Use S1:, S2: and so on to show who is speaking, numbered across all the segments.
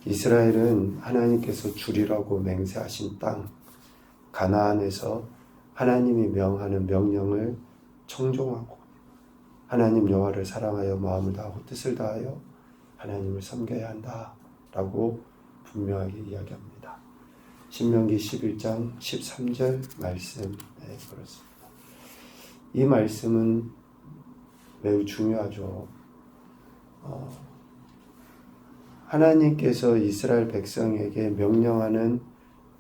S1: 이스라엘은 하나님께서 주리라고 맹세하신 땅 가나안에서 하나님이 명하는 명령을 청종하고 하나님 여호와를 사랑하여 마음을 다하고 뜻을 다하여 하나님을 섬겨야 한다라고 분명하게 이야기합니다. 신명기 11장 13절 말씀에 그렇습니다. 이 말씀은 매우 중요하죠. 하나님께서 이스라엘 백성에게 명령하는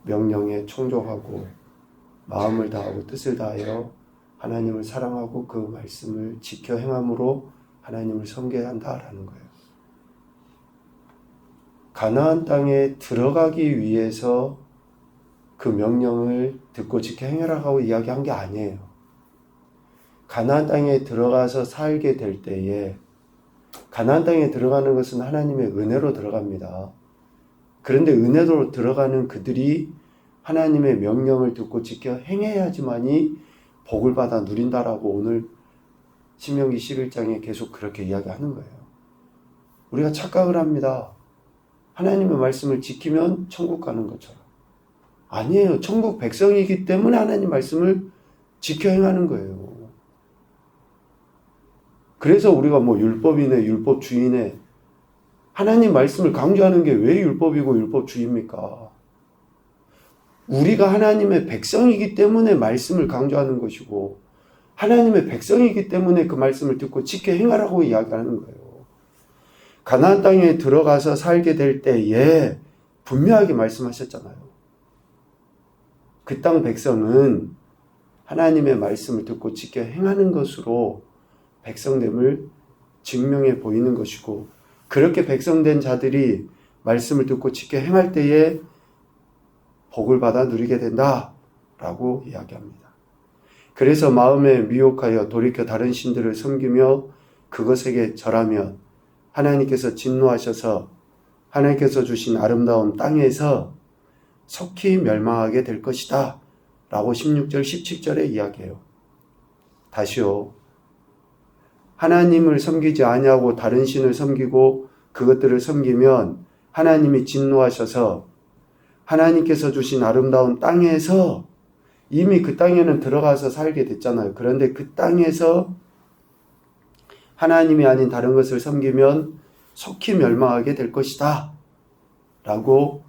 S1: 명령에 충족하고 마음을 다하고 뜻을 다하여 하나님을 사랑하고 그 말씀을 지켜 행함으로 하나님을 섬겨야 한다라는 거예요. 가나안 땅에 들어가기 위해서 그 명령을 듣고 지켜 행하라고 이야기한 게 아니에요. 가나안 땅에 들어가서 살게 될 때에 가나안 땅에 들어가는 것은 하나님의 은혜로 들어갑니다. 그런데 은혜로 들어가는 그들이 하나님의 명령을 듣고 지켜 행해야지만이 복을 받아 누린다라고 오늘 신명기 11장에 계속 그렇게 이야기하는 거예요. 우리가 착각을 합니다. 하나님의 말씀을 지키면 천국 가는 것처럼. 아니에요. 천국 백성이기 때문에 하나님 말씀을 지켜 행하는 거예요. 그래서 우리가 율법이네, 율법주의네, 하나님 말씀을 강조하는 게 왜 율법이고 율법주의입니까? 우리가 하나님의 백성이기 때문에 말씀을 강조하는 것이고 하나님의 백성이기 때문에 그 말씀을 듣고 지켜 행하라고 이야기하는 거예요. 가나안 땅에 들어가서 살게 될 때에 분명하게 말씀하셨잖아요. 그 땅 백성은 하나님의 말씀을 듣고 지켜 행하는 것으로 백성됨을 증명해 보이는 것이고 그렇게 백성된 자들이 말씀을 듣고 지켜 행할 때에 복을 받아 누리게 된다라고 이야기합니다. 그래서 마음에 미혹하여 돌이켜 다른 신들을 섬기며 그것에게 절하면 하나님께서 진노하셔서 하나님께서 주신 아름다운 땅에서 속히 멸망하게 될 것이다 라고 16절 17절에 이야기해요. 다시요. 하나님을 섬기지 아니하고 다른 신을 섬기고 그것들을 섬기면 하나님이 진노하셔서 하나님께서 주신 아름다운 땅에서 이미 그 땅에는 들어가서 살게 됐잖아요. 그런데 그 땅에서 하나님이 아닌 다른 것을 섬기면 속히 멸망하게 될 것이다 라고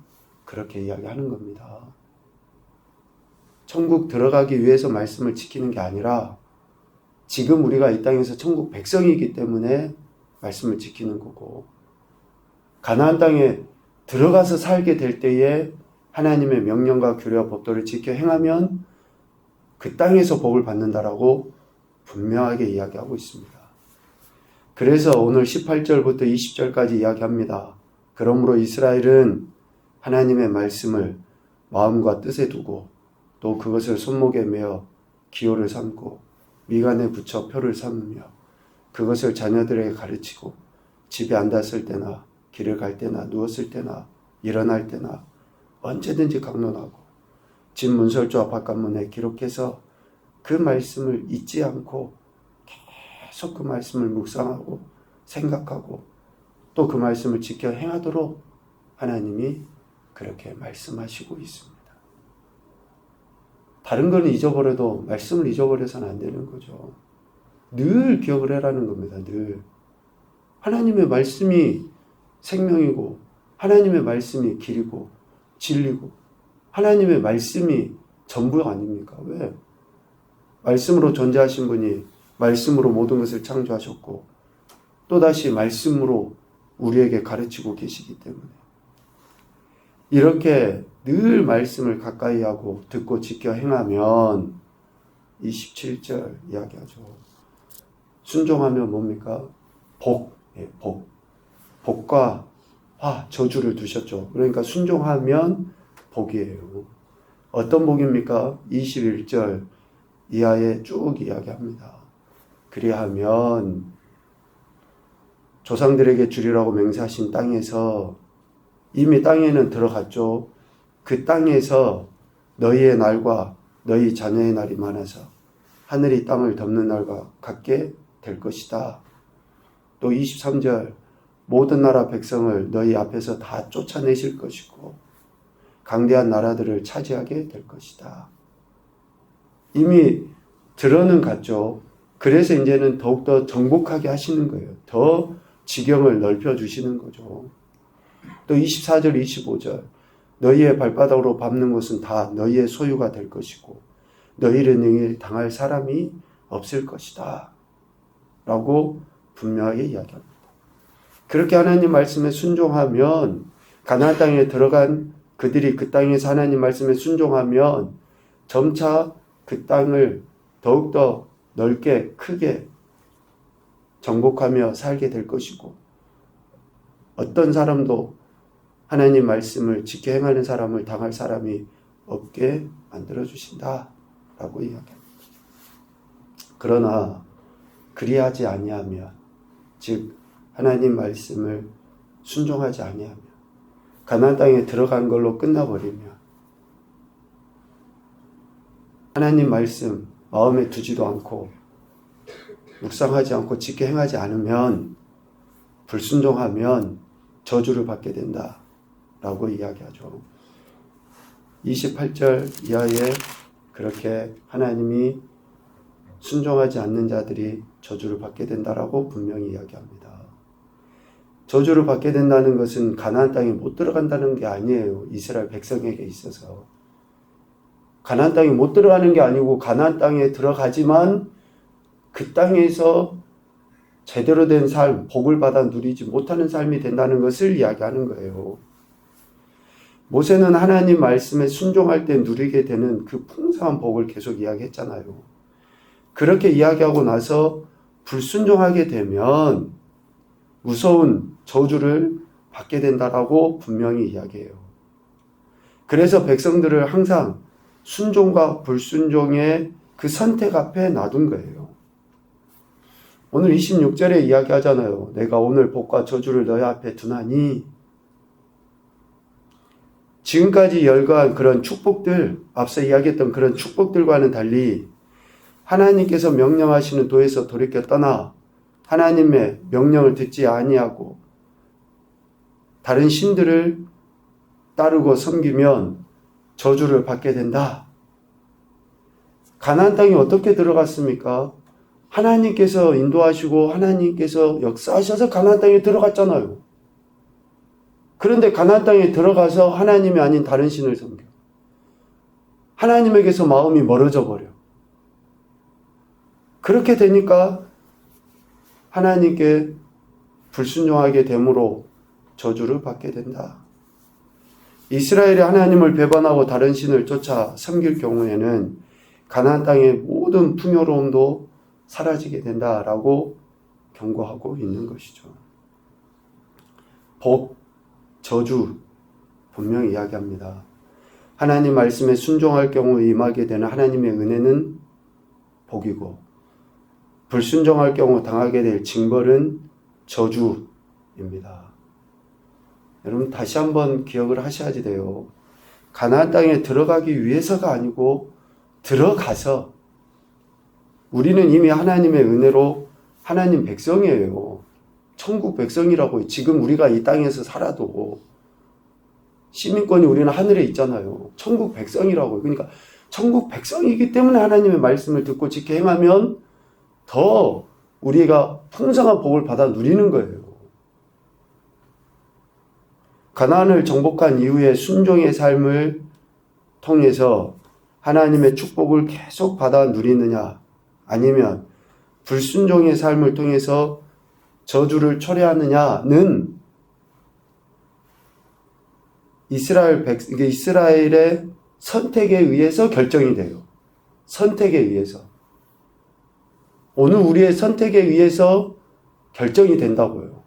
S1: 그렇게 이야기하는 겁니다. 천국 들어가기 위해서 말씀을 지키는 게 아니라 지금 우리가 이 땅에서 천국 백성이기 때문에 말씀을 지키는 거고 가나안 땅에 들어가서 살게 될 때에 하나님의 명령과 규례와 법도를 지켜 행하면 그 땅에서 복을 받는다라고 분명하게 이야기하고 있습니다. 그래서 오늘 18절부터 20절까지 이야기합니다. 그러므로 이스라엘은 하나님의 말씀을 마음과 뜻에 두고 또 그것을 손목에 메어 기호를 삼고 미간에 붙여 표를 삼으며 그것을 자녀들에게 가르치고 집에 앉았을 때나 길을 갈 때나 누웠을 때나 일어날 때나 언제든지 강론하고 집 문설주와 바깥문에 기록해서 그 말씀을 잊지 않고 계속 그 말씀을 묵상하고 생각하고 또 그 말씀을 지켜 행하도록 하나님이 그렇게 말씀하시고 있습니다. 다른 거는 잊어버려도 말씀을 잊어버려서는 안 되는 거죠. 늘 기억을 해라는 겁니다. 늘. 하나님의 말씀이 생명이고 하나님의 말씀이 길이고 진리고 하나님의 말씀이 전부 아닙니까? 왜? 말씀으로 존재하신 분이 말씀으로 모든 것을 창조하셨고 또다시 말씀으로 우리에게 가르치고 계시기 때문에 이렇게 늘 말씀을 가까이 하고 듣고 지켜 행하면 27절 이야기하죠. 순종하면 뭡니까? 복. 복과 화, 저주를 두셨죠. 그러니까 순종하면 복이에요. 어떤 복입니까? 21절 이하에 쭉 이야기합니다. 그리하면 조상들에게 주리라고 맹세하신 땅에서 이미 땅에는 들어갔죠. 그 땅에서 너희의 날과 너희 자녀의 날이 많아서 하늘이 땅을 덮는 날과 같게 될 것이다. 또 23절 모든 나라 백성을 너희 앞에서 다 쫓아내실 것이고 강대한 나라들을 차지하게 될 것이다. 이미 들어는 갔죠. 그래서 이제는 더욱더 정복하게 하시는 거예요. 더 지경을 넓혀주시는 거죠. 또 24절, 25절 너희의 발바닥으로 밟는 것은 다 너희의 소유가 될 것이고 너희를 능히 당할 사람이 없을 것이다. 라고 분명하게 이야기합니다. 그렇게 하나님 말씀에 순종하면 가나안 땅에 들어간 그들이 그 땅에서 하나님 말씀에 순종하면 점차 그 땅을 더욱더 넓게 크게 정복하며 살게 될 것이고 어떤 사람도 하나님 말씀을 지켜 행하는 사람을 당할 사람이 없게 만들어주신다 라고 이야기합니다. 그러나 그리하지 아니하면 즉 하나님 말씀을 순종하지 아니하면 가나안 땅에 들어간 걸로 끝나버리면 하나님 말씀 마음에 두지도 않고 묵상하지 않고 지켜 행하지 않으면 불순종하면 저주를 받게 된다 라고 이야기하죠. 28절 이하에 그렇게 하나님이 순종하지 않는 자들이 저주를 받게 된다라고 분명히 이야기합니다. 저주를 받게 된다는 것은 가나안 땅에 못 들어간다는 게 아니에요. 이스라엘 백성에게 있어서. 가나안 땅에 못 들어가는 게 아니고 가나안 땅에 들어가지만 그 땅에서 제대로 된 삶, 복을 받아 누리지 못하는 삶이 된다는 것을 이야기하는 거예요. 모세는 하나님 말씀에 순종할 때 누리게 되는 그 풍성한 복을 계속 이야기했잖아요. 그렇게 이야기하고 나서 불순종하게 되면 무서운 저주를 받게 된다라고 분명히 이야기해요. 그래서 백성들을 항상 순종과 불순종의 그 선택 앞에 놔둔 거예요. 오늘 26절에 이야기하잖아요. 내가 오늘 복과 저주를 너희 앞에 두나니 지금까지 열거한 그런 축복들, 앞서 이야기했던 그런 축복들과는 달리 하나님께서 명령하시는 도에서 돌이켜 떠나 하나님의 명령을 듣지 아니하고 다른 신들을 따르고 섬기면 저주를 받게 된다. 가나안 땅에 어떻게 들어갔습니까? 하나님께서 인도하시고 하나님께서 역사하셔서 가나안 땅에 들어갔잖아요. 그런데 가나안 땅에 들어가서 하나님이 아닌 다른 신을 섬겨. 하나님에게서 마음이 멀어져 버려. 그렇게 되니까 하나님께 불순종하게 되므로 저주를 받게 된다. 이스라엘이 하나님을 배반하고 다른 신을 쫓아 섬길 경우에는 가나안 땅의 모든 풍요로움도 사라지게 된다라고 경고하고 있는 것이죠. 복, 저주 분명히 이야기합니다. 하나님 말씀에 순종할 경우 임하게 되는 하나님의 은혜는 복이고 불순종할 경우 당하게 될 징벌은 저주입니다. 여러분 다시 한번 기억을 하셔야지 돼요. 가나안 땅에 들어가기 위해서가 아니고 들어가서 우리는 이미 하나님의 은혜로 하나님 백성이에요. 천국 백성이라고. 지금 우리가 이 땅에서 살아도 시민권이 우리는 하늘에 있잖아요. 천국 백성이라고. 그러니까 천국 백성이기 때문에 하나님의 말씀을 듣고 지켜 행하면 더 우리가 풍성한 복을 받아 누리는 거예요. 가나안을 정복한 이후에 순종의 삶을 통해서 하나님의 축복을 계속 받아 누리느냐, 아니면 불순종의 삶을 통해서 저주를 초래하느냐는 이스라엘의 선택에 의해서 결정이 돼요. 선택에 의해서. 오늘 우리의 선택에 의해서 결정이 된다고요.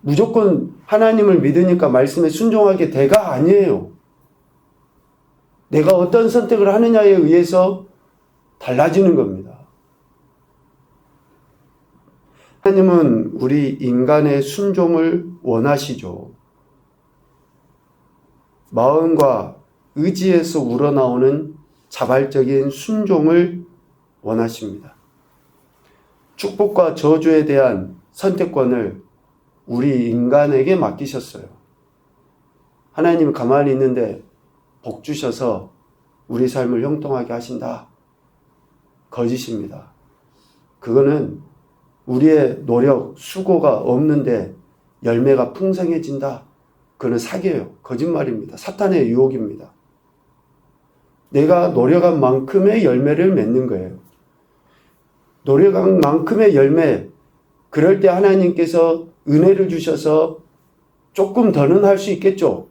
S1: 무조건 하나님을 믿으니까 말씀에 순종하게 돼가 아니에요. 내가 어떤 선택을 하느냐에 의해서 달라지는 겁니다. 하나님은 우리 인간의 순종을 원하시죠. 마음과 의지에서 우러나오는 자발적인 순종을 원하십니다. 축복과 저주에 대한 선택권을 우리 인간에게 맡기셨어요. 하나님은 가만히 있는데 복 주셔서 우리 삶을 형통하게 하신다. 거짓입니다. 그거는 우리의 노력, 수고가 없는데 열매가 풍성해진다. 그거는 사기예요. 거짓말입니다. 사탄의 유혹입니다. 내가 노력한 만큼의 열매를 맺는 거예요. 노력한 만큼의 열매, 그럴 때 하나님께서 은혜를 주셔서 조금 더는 할 수 있겠죠.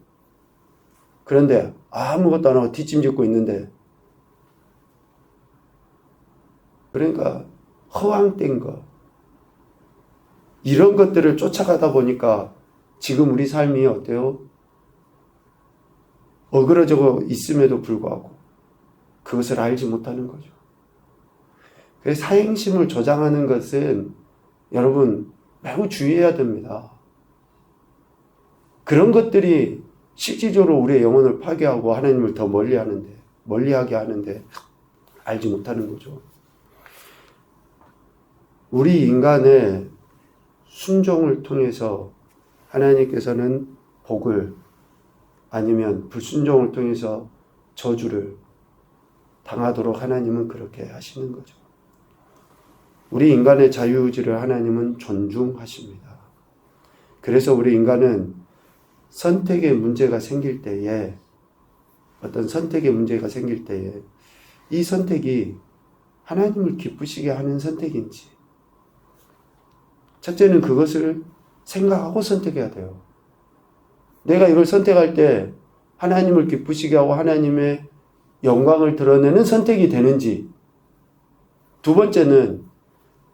S1: 그런데 아무것도 안 하고 뒷짐짓고 있는데, 그러니까 허황된 거, 이런 것들을 쫓아가다 보니까 지금 우리 삶이 어때요? 어그러져 있음에도 불구하고 그것을 알지 못하는 거죠. 그래서 사행심을 조장하는 것은 여러분 매우 주의해야 됩니다. 그런 것들이 실질적으로 우리의 영혼을 파괴하고 하나님을 더 멀리하게 하는데 알지 못하는 거죠. 우리 인간의 순종을 통해서 하나님께서는 복을, 아니면 불순종을 통해서 저주를 당하도록 하나님은 그렇게 하시는 거죠. 우리 인간의 자유의지를 하나님은 존중하십니다. 그래서 우리 인간은 선택의 문제가 생길 때에, 어떤 선택의 문제가 생길 때에 이 선택이 하나님을 기쁘시게 하는 선택인지, 첫째는 그것을 생각하고 선택해야 돼요. 내가 이걸 선택할 때 하나님을 기쁘시게 하고 하나님의 영광을 드러내는 선택이 되는지, 두 번째는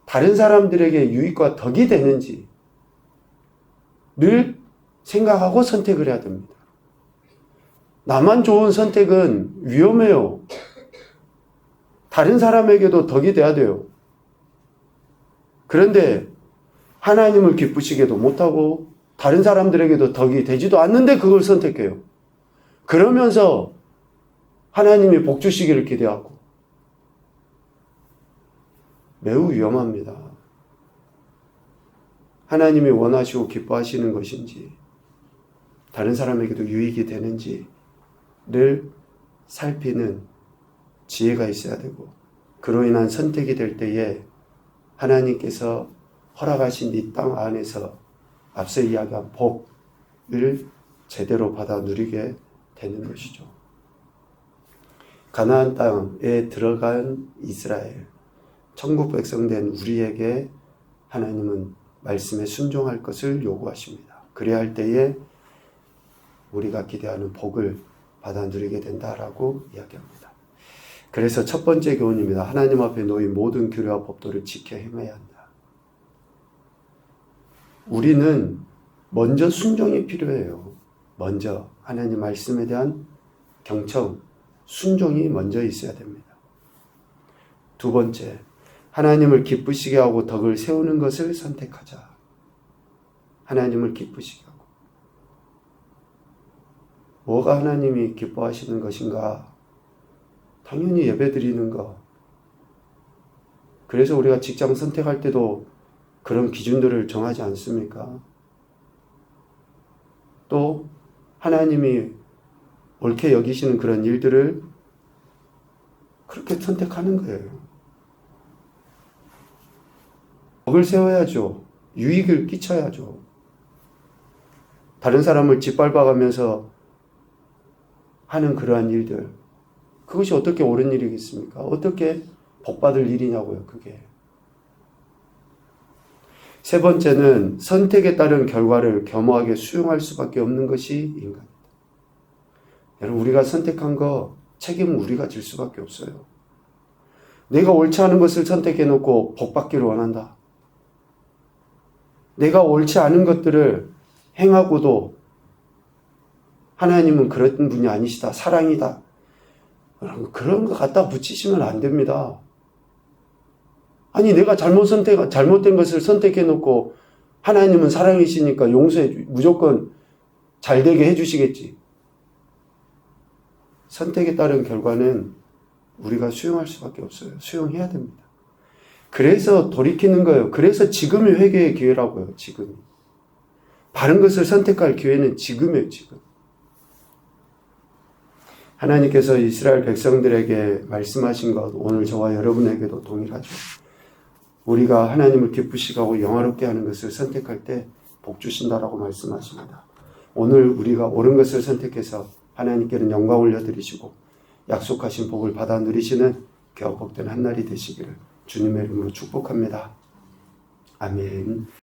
S1: 다른 사람들에게 유익과 덕이 되는지를 생각하고 선택을 해야 됩니다. 나만 좋은 선택은 위험해요. 다른 사람에게도 덕이 돼야 돼요. 그런데 하나님을 기쁘시게도 못하고 다른 사람들에게도 덕이 되지도 않는데 그걸 선택해요. 그러면서 하나님이 복 주시기를 기대하고, 매우 위험합니다. 하나님이 원하시고 기뻐하시는 것인지, 다른 사람에게도 유익이 되는지를 살피는 지혜가 있어야 되고, 그로 인한 선택이 될 때에 하나님께서 허락하신 이 땅 안에서 앞서 이야기한 복을 제대로 받아 누리게 되는 것이죠. 가나안 땅에 들어간 이스라엘, 천국 백성 된 우리에게 하나님은 말씀에 순종할 것을 요구하십니다. 그래야 할 때에 우리가 기대하는 복을 받아 누리게 된다라고 이야기합니다. 그래서 첫 번째 교훈입니다. 하나님 앞에 놓인 모든 규례와 법도를 지켜 행해야 한다. 우리는 먼저 순종이 필요해요. 먼저 하나님 말씀에 대한 경청, 순종이 먼저 있어야 됩니다. 두 번째, 하나님을 기쁘시게 하고 덕을 세우는 것을 선택하자. 하나님을 기쁘시게 하고. 뭐가 하나님이 기뻐하시는 것인가? 당연히 예배드리는 것. 그래서 우리가 직장 선택할 때도 그런 기준들을 정하지 않습니까? 또 하나님이 옳게 여기시는 그런 일들을 그렇게 선택하는 거예요. 덕을 세워야죠. 유익을 끼쳐야죠. 다른 사람을 짓밟아가면서 하는 그러한 일들, 그것이 어떻게 옳은 일이겠습니까? 어떻게 복받을 일이냐고요, 그게. 세 번째는 선택에 따른 결과를 겸허하게 수용할 수밖에 없는 것이 인간이다. 여러분, 우리가 선택한 거 책임은 우리가 질 수밖에 없어요. 내가 옳지 않은 것을 선택해놓고 복받기를 원한다. 내가 옳지 않은 것들을 행하고도 하나님은 그런 분이 아니시다. 사랑이다. 그런 거 갖다 붙이시면 안 됩니다. 아니, 내가 잘못된 것을 선택해놓고 하나님은 사랑이시니까 무조건 잘 되게 해주시겠지. 선택에 따른 결과는 우리가 수용할 수밖에 없어요. 수용해야 됩니다. 그래서 돌이키는 거예요. 그래서 지금이 회개의 기회라고요. 지금. 바른 것을 선택할 기회는 지금이에요. 지금. 하나님께서 이스라엘 백성들에게 말씀하신 것 오늘 저와 여러분에게도 동일하죠. 우리가 하나님을 기쁘시게 하고 영화롭게 하는 것을 선택할 때 복 주신다라고 말씀하십니다. 오늘 우리가 옳은 것을 선택해서 하나님께는 영광 올려드리시고 약속하신 복을 받아 누리시는 겨우 복된 한날이 되시기를 주님의 이름으로 축복합니다. 아멘.